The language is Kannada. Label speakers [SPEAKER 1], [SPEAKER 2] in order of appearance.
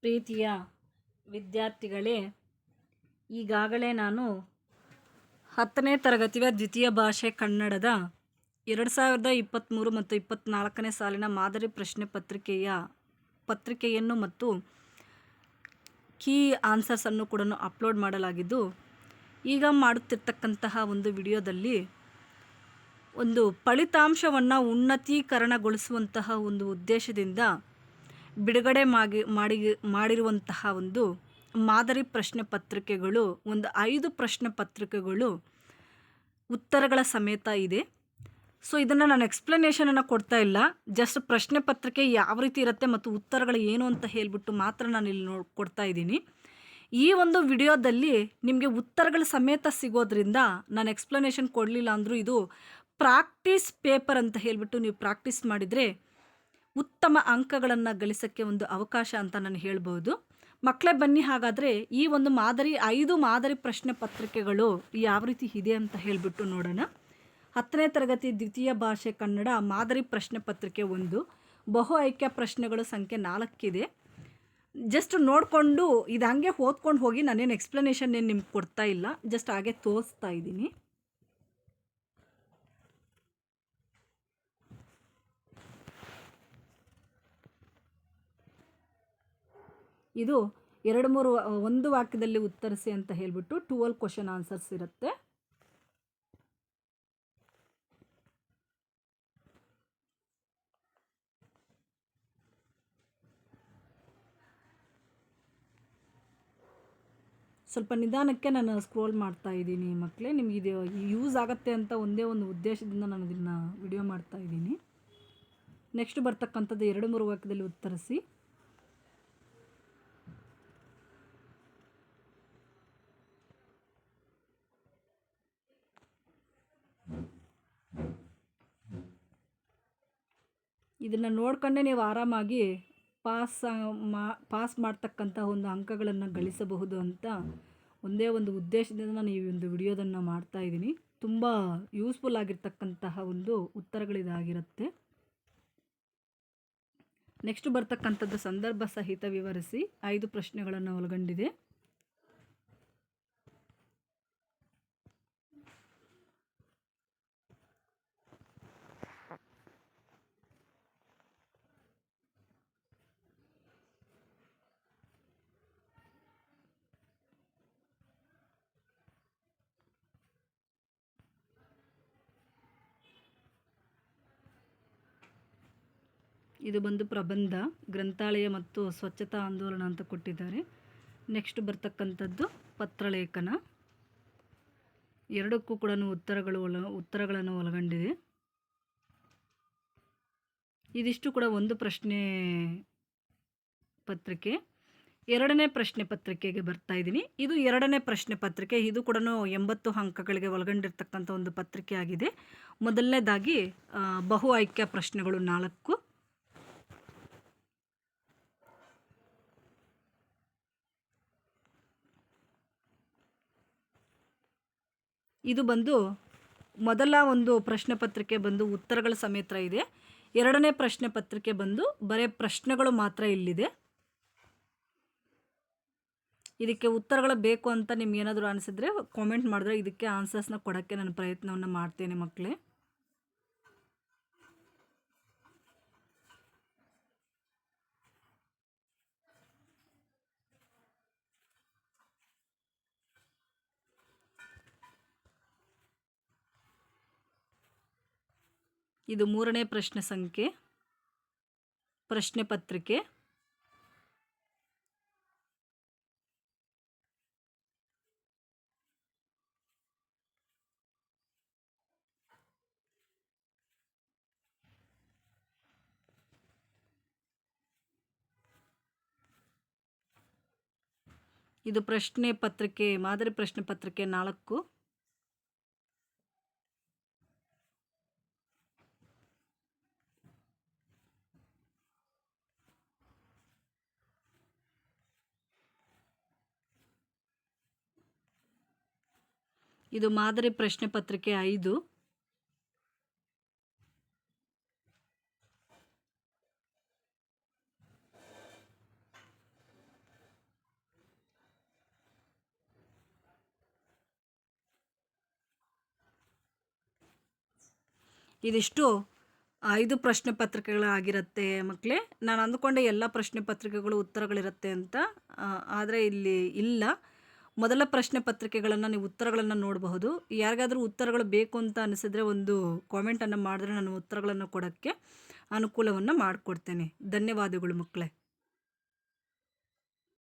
[SPEAKER 1] ಪ್ರೀತಿಯ ವಿದ್ಯಾರ್ಥಿಗಳೇ, ಈಗಾಗಲೇ ನಾನು 10ನೇ ತರಗತಿಯ ದ್ವಿತೀಯ ಭಾಷೆ ಕನ್ನಡದ 2023 ಮತ್ತು 24ನೇ ಸಾಲಿನ ಮಾದರಿ ಪ್ರಶ್ನೆ ಪತ್ರಿಕೆಯನ್ನು ಮತ್ತು ಕೀ ಆನ್ಸರ್ಸನ್ನು ಕೂಡ ಅಪ್ಲೋಡ್ ಮಾಡಲಾಗಿದ್ದು, ಈಗ ಮಾಡುತ್ತಿರ್ತಕ್ಕಂತಹ ಒಂದು ವಿಡಿಯೋದಲ್ಲಿ ಒಂದು ಫಲಿತಾಂಶವನ್ನು ಉನ್ನತೀಕರಣಗೊಳಿಸುವಂತಹ ಒಂದು ಉದ್ದೇಶದಿಂದ ಬಿಡುಗಡೆ ಮಾಡಿರುವಂತಹ ಒಂದು ಮಾದರಿ ಪ್ರಶ್ನೆ ಪತ್ರಿಕೆಗಳು, ಒಂದು 5 ಪ್ರಶ್ನೆ ಪತ್ರಿಕೆಗಳು ಉತ್ತರಗಳ ಸಮೇತ ಇದೆ. ಸೊ ಇದನ್ನು ನಾನು ಎಕ್ಸ್ಪ್ಲನೇಷನನ್ನು ಕೊಡ್ತಾ ಇಲ್ಲ, ಜಸ್ಟ್ ಪ್ರಶ್ನೆ ಪತ್ರಿಕೆ ಯಾವ ರೀತಿ ಇರುತ್ತೆ ಮತ್ತು ಉತ್ತರಗಳು ಏನು ಅಂತ ಹೇಳಿಬಿಟ್ಟು ಮಾತ್ರ ನಾನು ಇಲ್ಲಿ ಕೊಡ್ತಾ ಇದ್ದೀನಿ. ಈ ಒಂದು ವಿಡಿಯೋದಲ್ಲಿ ನಿಮಗೆ ಉತ್ತರಗಳ ಸಮೇತ ಸಿಗೋದ್ರಿಂದ ನಾನು ಎಕ್ಸ್ಪ್ಲನೇಷನ್ ಕೊಡಲಿಲ್ಲ ಅಂದರೂ ಇದು ಪ್ರಾಕ್ಟೀಸ್ ಪೇಪರ್ ಅಂತ ಹೇಳಿಬಿಟ್ಟು ನೀವು ಪ್ರಾಕ್ಟೀಸ್ ಮಾಡಿದರೆ ಉತ್ತಮ ಅಂಕಗಳನ್ನು ಗಳಿಸೋಕ್ಕೆ ಒಂದು ಅವಕಾಶ ಅಂತ ನಾನು ಹೇಳ್ಬೋದು. ಮಕ್ಕಳೇ ಬನ್ನಿ, ಹಾಗಾದರೆ ಈ ಒಂದು 5 ಮಾದರಿ ಪ್ರಶ್ನೆ ಪತ್ರಿಕೆಗಳು ಯಾವ ರೀತಿ ಇದೆ ಅಂತ ಹೇಳಿಬಿಟ್ಟು ನೋಡೋಣ. 10ನೇ ತರಗತಿ ದ್ವಿತೀಯ ಭಾಷೆ ಕನ್ನಡ ಮಾದರಿ ಪ್ರಶ್ನೆ ಪತ್ರಿಕೆ 1, ಬಹು ಆಯ್ಕೆ ಪ್ರಶ್ನೆಗಳು ಸಂಖ್ಯೆ 4 ಇದೆ. ಜಸ್ಟ್ ನೋಡಿಕೊಂಡು ಇದು ಹಾಗೆ ಓದ್ಕೊಂಡು ಹೋಗಿ, ನಾನೇನು ಎಕ್ಸ್ಪ್ಲನೇಷನ್ ಏನು ನಿಮ್ಗೆ ಕೊಡ್ತಾ ಇಲ್ಲ, ಜಸ್ಟ್ ಹಾಗೆ ತೋರಿಸ್ತಾ ಇದ್ದೀನಿ. ಇದು 2-3 ಒಂದು ವಾಕ್ಯದಲ್ಲಿ ಉತ್ತರಿಸಿ ಅಂತ ಹೇಳಿಬಿಟ್ಟು 12 ಕ್ವಶನ್ ಆನ್ಸರ್ಸ್ ಇರುತ್ತೆ. ಸ್ವಲ್ಪ ನಿಧಾನಕ್ಕೆ ನಾನು ಸ್ಕ್ರೋಲ್ ಮಾಡ್ತಾ ಇದ್ದೀನಿ ಮಕ್ಕಳೇ, ನಿಮ್ಗೆ ಇದು ಯೂಸ್ ಆಗುತ್ತೆ ಅಂತ ಒಂದೇ ಒಂದು ಉದ್ದೇಶದಿಂದ ನಾನು ಇದನ್ನು ವಿಡಿಯೋ ಮಾಡ್ತಾ ಇದ್ದೀನಿ. ನೆಕ್ಸ್ಟ್ ಬರ್ತಕ್ಕಂಥದ್ದು 2-3 ವಾಕ್ಯದಲ್ಲಿ ಉತ್ತರಿಸಿ. ಇದನ್ನು ನೋಡ್ಕೊಂಡೇ ನೀವು ಆರಾಮಾಗಿ ಪಾಸ್ ಮಾಡ್ತಕ್ಕಂಥ ಒಂದು ಅಂಕಗಳನ್ನು ಗಳಿಸಬಹುದು ಅಂತ ಒಂದೇ ಒಂದು ಉದ್ದೇಶದಿಂದ ನಾನು ಈ ಒಂದು ವಿಡಿಯೋದನ್ನು ಮಾಡ್ತಾ ಇದ್ದೀನಿ. ತುಂಬ ಯೂಸ್ಫುಲ್ ಆಗಿರ್ತಕ್ಕಂತಹ ಒಂದು ಉತ್ತರಗಳಿದಾಗಿರುತ್ತೆ. ನೆಕ್ಸ್ಟ್ ಬರ್ತಕ್ಕಂಥದ್ದು ಸಂದರ್ಭ ಸಹಿತ ವಿವರಿಸಿ 5 ಪ್ರಶ್ನೆಗಳನ್ನು ಒಳಗೊಂಡಿದೆ. ಇದು ಬಂದು ಪ್ರಬಂಧ, ಗ್ರಂಥಾಲಯ ಮತ್ತು ಸ್ವಚ್ಛತಾ ಆಂದೋಲನ ಅಂತ ಕೊಟ್ಟಿದ್ದಾರೆ. ನೆಕ್ಸ್ಟ್ ಬರ್ತಕ್ಕಂಥದ್ದು ಪತ್ರಲೇಖನ, ಎರಡಕ್ಕೂ ಕೂಡ ಉತ್ತರಗಳನ್ನು ಒಳಗೊಂಡಿದೆ. ಇದಿಷ್ಟು ಕೂಡ ಒಂದು ಪ್ರಶ್ನೆ ಪತ್ರಿಕೆ. 2ನೇ ಪ್ರಶ್ನೆ ಪತ್ರಿಕೆಗೆ ಬರ್ತಾ ಇದ್ದೀನಿ. ಇದು 2ನೇ ಪ್ರಶ್ನೆ ಪತ್ರಿಕೆ. ಇದು ಕೂಡ 80 ಅಂಕಗಳಿಗೆ ಒಳಗೊಂಡಿರ್ತಕ್ಕಂಥ ಒಂದು ಪತ್ರಿಕೆ ಆಗಿದೆ. ಮೊದಲನೇದಾಗಿ ಬಹು ಆಯ್ಕೆ ಪ್ರಶ್ನೆಗಳು 4. ಇದು ಬಂದು ಮೊದಲ ಒಂದು ಪ್ರಶ್ನೆ ಪತ್ರಿಕೆ ಬಂದು ಉತ್ತರಗಳ ಸಮೇತ ಇದೆ. 2ನೇ ಪ್ರಶ್ನೆ ಪತ್ರಿಕೆ ಬಂದು ಬರೀ ಪ್ರಶ್ನೆಗಳು ಮಾತ್ರ ಇಲ್ಲಿದೆ. ಇದಕ್ಕೆ ಉತ್ತರಗಳು ಬೇಕು ಅಂತ ನಿಮ್ಗೆ ಏನಾದರೂ ಅನಿಸಿದ್ರೆ ಕಾಮೆಂಟ್ ಮಾಡಿದ್ರೆ ಇದಕ್ಕೆ ಆನ್ಸರ್ಸ್ನ ಕೊಡೋಕ್ಕೆ ನಾನು ಪ್ರಯತ್ನವನ್ನು ಮಾಡ್ತೇನೆ ಮಕ್ಕಳೇ. ಇದು 3ನೇ ಪ್ರಶ್ನೆ ಪತ್ರಿಕೆ. ಇದು ಮಾದರಿ ಪ್ರಶ್ನೆ ಪತ್ರಿಕೆ 4. ಇದು ಮಾದರಿ ಪ್ರಶ್ನೆ ಪತ್ರಿಕೆ 5. ಇದಿಷ್ಟು 5 ಪ್ರಶ್ನೆ ಪತ್ರಿಕೆಗಳಾಗಿರುತ್ತೆ ಮಕ್ಕಳೇ. ನಾನು ಅಂದುಕೊಂಡೆ ಎಲ್ಲ ಪ್ರಶ್ನೆ ಪತ್ರಿಕೆಗಳು ಉತ್ತರಗಳಿರುತ್ತೆ ಅಂತ, ಆದರೆ ಇಲ್ಲಿ ಇಲ್ಲ. ಮೊದಲ ಪ್ರಶ್ನೆ ಪತ್ರಿಕೆಗಳನ್ನು ನೀವು ಉತ್ತರಗಳನ್ನು ನೋಡಬಹುದು. ಯಾರಿಗಾದರೂ ಉತ್ತರಗಳು ಬೇಕು ಅಂತ ಅನಿಸಿದರೆ ಒಂದು ಕಾಮೆಂಟನ್ನು ಮಾಡಿದ್ರೆ ನಾನು ಉತ್ತರಗಳನ್ನು ಕೊಡೋಕ್ಕೆ ಅನುಕೂಲವನ್ನು ಮಾಡಿಕೊಡ್ತೇನೆ. ಧನ್ಯವಾದಗಳು ಮಕ್ಕಳೇ.